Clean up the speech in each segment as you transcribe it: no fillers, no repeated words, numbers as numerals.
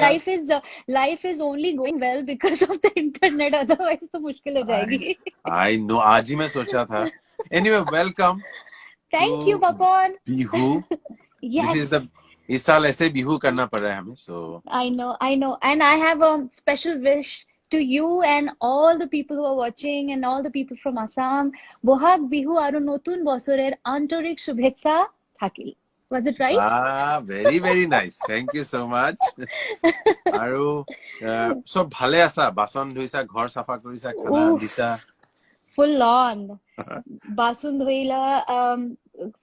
life is only going well because of the internet. Otherwise, तो मुश्किल हो जाएगी. I know. आज ही मैं सोचा था. Anyway, welcome Thank you, to Papon. Bihu. This Yes. is the इस साल ऐसे बिहू करना पड़ रहा है हमें. So I know, and I have a special wish to you and all the people who are watching and all the people from Assam. Bohag Bihu aru notun bosorer antorik shubhetsa thakil. Was it right? very nice. Thank you so much. আৰু সব ভালে আছা? বাচন ধুইছা, ঘৰ চাফা কৰিছা, খানা Oof, দিছা? full on. Basun Dhoila,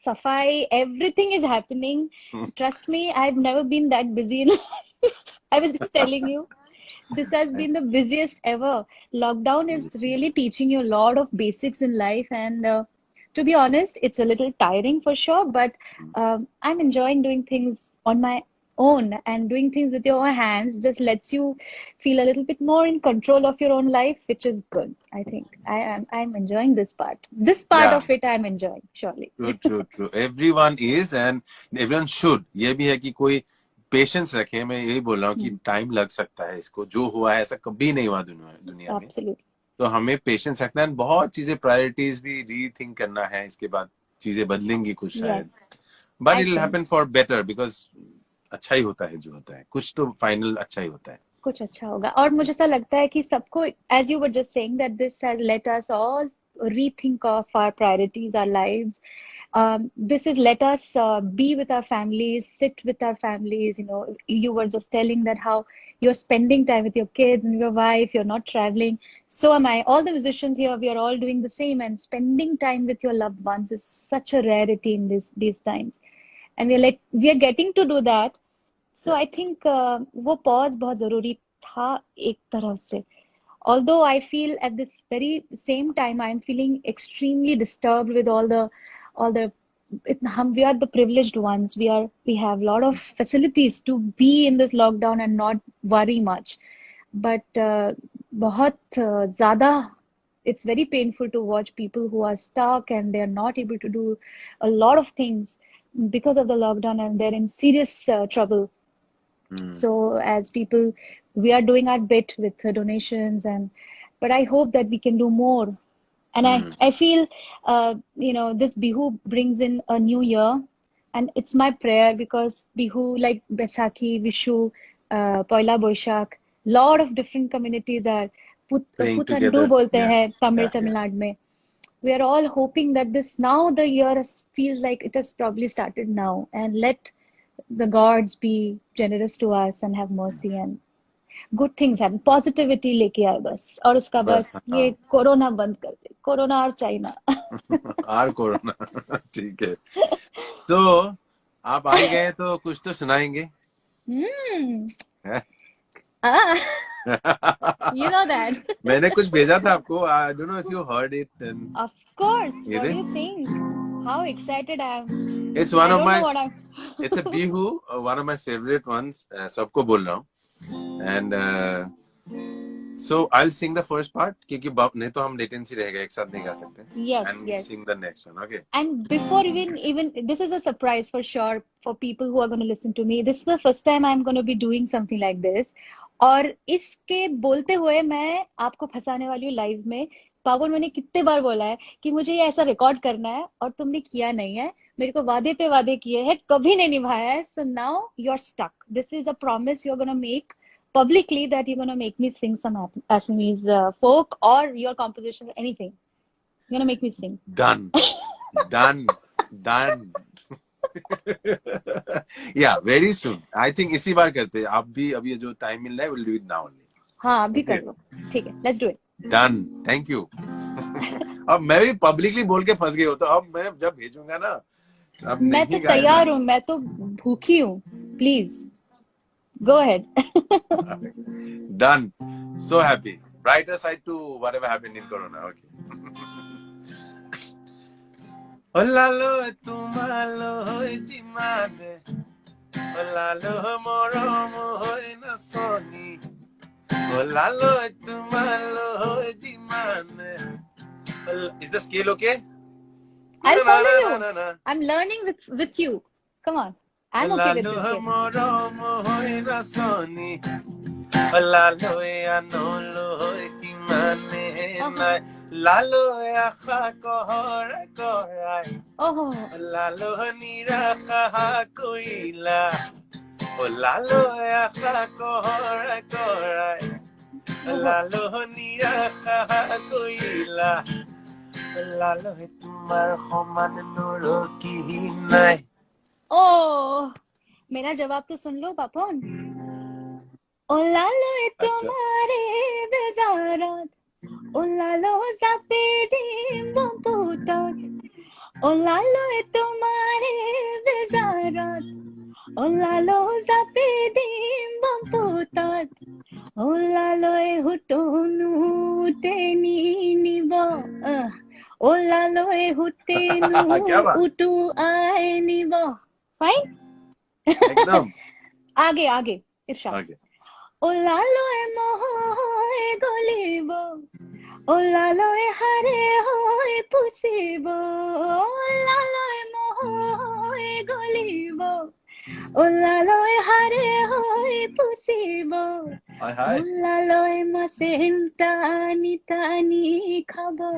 Safai, everything is happening. Trust me, I've never been that busy in life. I was just telling you, this has been the busiest ever. Lockdown is really teaching you a lot of basics in life, and to be honest, it's a little tiring for sure, but I'm enjoying doing things on my own, and doing things with your own hands just lets you feel a little bit more in control of your own life, which is good. I think I'm enjoying this part. This part Yeah. of it I'm enjoying, surely. True. Everyone is and everyone should. ये भी है कि कोई patience रखे. मैं यही बोल रहा हूँ कि टाइम लग सकता है इसको. जो हुआ है ऐसा कभी नहीं हुआ दुनिया में. Absolutely. तो हमें पेशेंस रखना है. बहुत चीजें प्रायोरिटीज भी रीथिंक करना है. इसके बाद चीजें बदलेंगी कुछ शायद. Yes, but I it will think happen for better because अच्छा ही होता है जो होता है. कुछ तो फाइनल अच्छा ही होता है. कुछ अच्छा होगा. और मुझे ऐसा लगता है कि सबको, as you were just saying, that this has let us all rethink of our priorities, our lives. This has let us be with our families, sit with our families. You know, you were just telling that how you're spending time with your kids and your wife, you're not traveling. So am I. All the musicians here, we are all doing the same, and spending time with your loved ones is such a rarity in these times. And we are getting to do that. So I think वो pause बहुत जरूरी था एक तरह से. Although I feel at this very same time I'm feeling extremely disturbed with all the we are the privileged ones. We have a lot of facilities to be in this lockdown and not worry much. But बहुत ज़्यादा, it's very painful to watch people who are stuck and they are not able to do a lot of things because of the lockdown, and they're in serious trouble. So as people, we are doing our bit with the donations, but I hope that we can do more. And I feel, this Bihu brings in a new year, and it's my prayer because Bihu, like Baisakhi, Vishu, Poila Boishakh, lot of different communities are Praying Puthandu together. bolte hai Tamil Yeah. Nadu mein. We are all hoping that now the year feels like it has probably started now, and let the gods be generous to us and have mercy, and good things happen. Positivity लेके आए बस, और उसका बस बस ये corona बंद कर दे. कोरोना और चाइना. Or corona. ठीक है. तो आप आ ही गए तो कुछ तो सुनाएंगे. You know that. मैंने कुछ भेजा था आपको. I don't know if you heard it. And Of course. ये What they. do you think? How excited I am. It's one I of don't my. know what I'm. It's a bihu, one of my favorite ones. सबको बोल रहा हूँ. And so I'll sing the first part क्योंकि नहीं तो हम latency रहेगा, एक साथ नहीं गा सकते. Yes, And yes. sing the next one, okay? And before even this is a surprise for sure for people who are going to listen to me. This is the first time I'm going to be doing something like this. और इसके बोलते हुए मैं आपको फंसाने वाली हूँ live में. पावन, मैंने कितने बार बोला है कि मुझे ये ऐसा रिकॉर्ड करना है, और तुमने किया नहीं है. मेरे को वादे पे वादे किए हैं, कभी नहीं निभाया है. So now you're stuck. This is a promise you're going to make publicly, that you're going to make me sing some Assamese folk or your composition or anything. You're going to make me sing. Done. Yeah, very soon. I think इसी बार करते हैं. आप भी अभी जो time मिल रहा है, we'll do it now only. हाँ, अभी कर लो. ठीक है, let's do it. Done. Thank you. अब मैं भी पब्लिकली बोल के फंस गई हो, तो अब मैं जब भेजूंगा ना, अब मैं नहीं तो तैयार हूँ, मैं तो भूखी हूँ. Please go ahead. Done. So happy. Brighter side to whatever happened in Corona. Okay. Olalo tumalo hoy jimane. Olalo moromo hoy nasoni. Olalo tumalo hoy jimane. Is the scale okay? I'll follow you. I'm learning with you. Come on. I'm okay with লালো this. Yes. মৰম হৈ নাচনী লালো আনলো কিমানে Uh-huh. নাই লালো আশা কৰাই কৰাই Oh. লালো নিৰাশা কৰিলা লালো আশা কৰাই কৰাই লালো নিৰাশা কৰিলা লালো তোমাৰ সমান নৰকি নাই Oh. मेरा जवाब तो सुन लो पापन. ओ लालो अच्छा तुम्हारे बेजारत. O lalo zapedim bomputot. O lalo तुम्हारे बेजारत. O lalo zapedim bomputot. O lalo hutonu teni nibo. O lalo hutenu क्या बात utu ai nibo. Fine? एकदम आगे आगे इरशाद. आगे O lalo mohoy golibo. O laloy hare hoy pusibo. O laloy mohoy golibo. O laloy hare hoy pusibo. हाय O हाय laloy masentani tani khabo.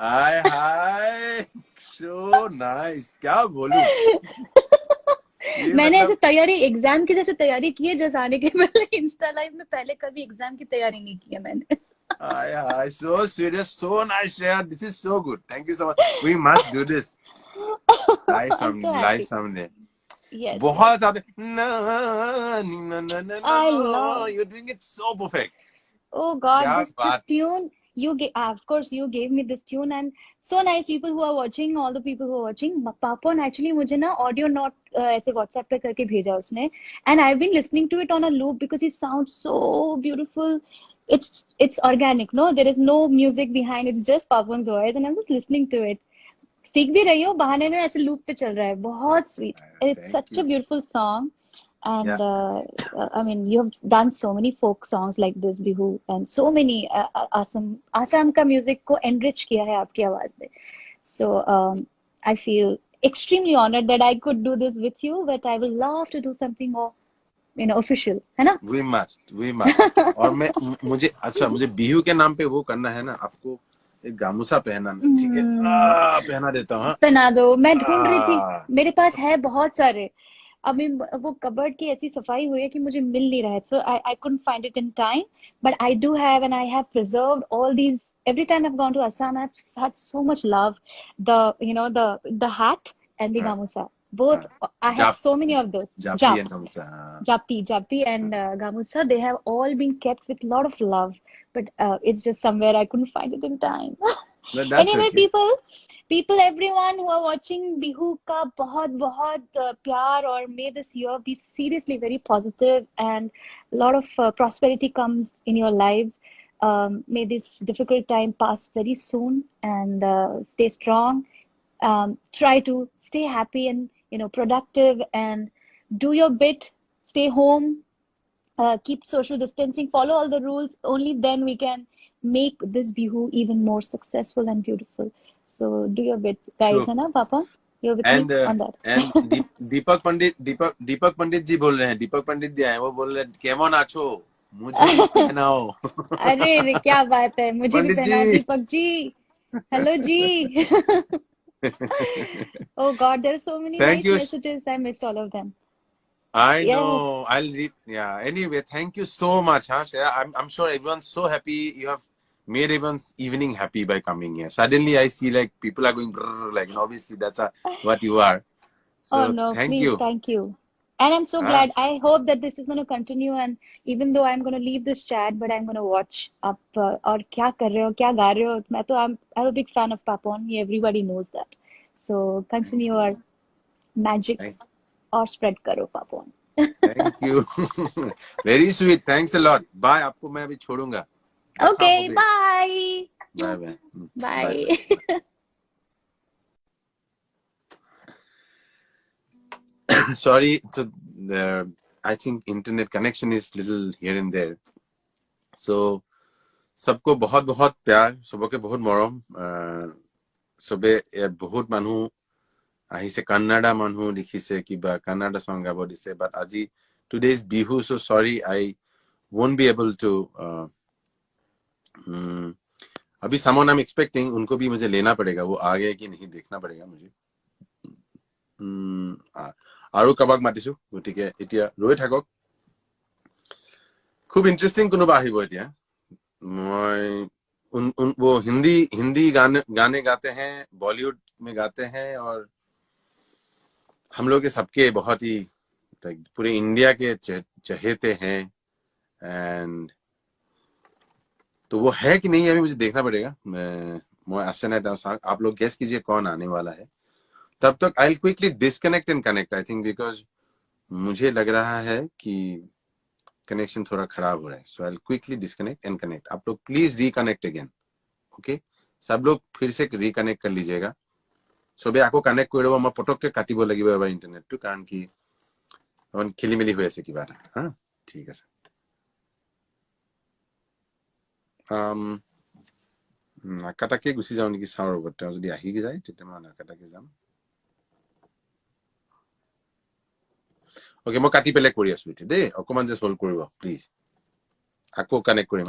हाय hi so nice क्या बोलूं ये मैंने ऐसे मतलब तैयारी एग्जाम की जैसे तैयारी की है जैसे आने के पहले इंस्टा लाइव में पहले कभी एग्जाम की तैयारी नहीं की है मैंने. Hi hi so serious so nice यार this is so good thank you so much we must do this I'm so live happy. सामने Yes, yes. बहुत सारे ना ना ना ना ना I love. You doing it so perfect Oh God, क्या this बात tune you gave, of course you gave me this tune and so nice people who are watching, all the people who are watching. Papon actually मुझे ना audio note ऐसे WhatsApp पे करके भेजा उसने and I've been listening to it on a loop because it sounds so beautiful. It's organic, no? There is no music behind. It's just Papon's voice and I'm just listening to it. सीख भी रही हूँ बहाने में ऐसे loop पे चल रहा है बहुत sweet. It's thank such a you beautiful song. या And I mean, you have done so many folk songs like this, Bihu, and so many Assam का music को enrich किया है आपकी आवाज में. So I feel extremely honored that I could do this with you, but I will love to do something more, official, है ना? We must और मैं मुझे अच्छा मुझे बिहू के नाम पे वो करना है ना आपको एक गामूसा पहनाना ठीक है पहना देता हूँ हाँ पहना दो. मैं ढूंढ रही थी, आ, मेरे पास है बहुत सारे. अभी वो कबर्ड की ऐसी सफाई हुई है कि मुझे मिल नहीं रहा है. So I couldn't find it in time, but I do have and I have preserved all these. Every time I've gone to Assam, I've had so much love. The hat and the हाँ, gamusa. Both हाँ, I have जाप so many of those. जापी है Jap, gamusa हाँ, Japi and gamusa. They have all been kept with a lot of love, but it's just somewhere I couldn't find it in time. but that's Anyway, okay people, everyone who are watching Bihu का बहुत बहुत प्यार और may this year be seriously very positive and a lot of prosperity comes in your lives. May this difficult time pass very soon and stay strong. Try to stay happy and productive and do your bit. Stay home. Keep social distancing, follow all the rules. Only then we can make this Bihu even more successful and beautiful. So do your bit, guys, true है ना, Papa? You're with and me on that. And Deepak Pandit ji बोल रहे हैं दीपक पंडित जी आए वो बोल रहे हैं केमन आछो मुझे भी पहनाओ अरे क्या बात है, मुझे भी पंडित पहनाओ जी दीपक जी. हेलो जी. Oh God, there are so many thank nice you messages. I missed all of them. I Yes. know. I'll read. Yeah. Anyway, thank you so much, huh, Shreya. I'm sure everyone's so happy. You have made everyone's evening happy by coming here. Suddenly, I see like people are going brrr, like, and obviously that's what you are. Oh So no, thank please, you. thank you. And I'm so Huh? glad. I hope that this is going to continue. And even though I'm going to leave this chat, but I'm going to watch up. और क्या कर रहे हो, क्या गा रहे हो? I'm a big fan of Papon. Everybody knows that. So continue our magic Thank, और spread करो Papon. thank you. Very sweet. Thanks a lot. Bye. आपको मैं अभी छोड़ूंगा. कथा हो Okay, गई. bye. Bye bye. Bye. Sorry. So I think internet connection is little here and there. So सबको बहुत बहुत प्यार सबके बहुत मरम सबे बहुत মানুহ আহিছে কান্নাডা মানুহ লিখিছে কিবা কান্নাডা সং গাব দিছে বাট আজি today is Bihu, so sorry I won't be able to अभी someone I'm expecting उनको भी मुझे लेना पड़ेगा वो आ गए कि नहीं देखना पड़ेगा मुझे আৰু কাবাক মাতিছো গতিকে এতিয়া ৰৈ থাকক খুব ইন্টারেস্টিং কোনোবা আহিব এতিয়া মই वो हिंदी गाने गाते हैं बॉलीवुड में गाते हैं और हम लोग के सबके बहुत ही पूरे इंडिया के चहेते हैं एंड तो वो है कि नहीं अभी मुझे देखना पड़ेगा आप लोग गेस कीजिए कौन आने वाला है तब तक आई will quickly disconnect and connect I think because मुझे लग रहा है कि कनेक्शन थोड़ा खराब हो रहा है so I will quickly disconnect and connect आप लोग प्लीज रिकनेक्ट अगेन ओके सब लोग फिर से रिकनेक्ट कर लीजिएगा सबे आको कानेक्ट कर मैं पटकके काटिब लागिब एबार इंटरनेट कारण कि অকমান খেলি মেলি হৈ আছে কিবা এটা হা ঠিক আছে নাকাটাকে গুচি যাওঁ নেকি চাওঁ ৰ'ব তেওঁ যদি আহি যায় তেতিয়া মই নাকাটাকে যাম ওকে মই কাটি পেলাই কৰি আছো এতিয়া দেই অকমান যে সলভ কৰিব প্লিজ আকৌ কানেক্ট কৰিম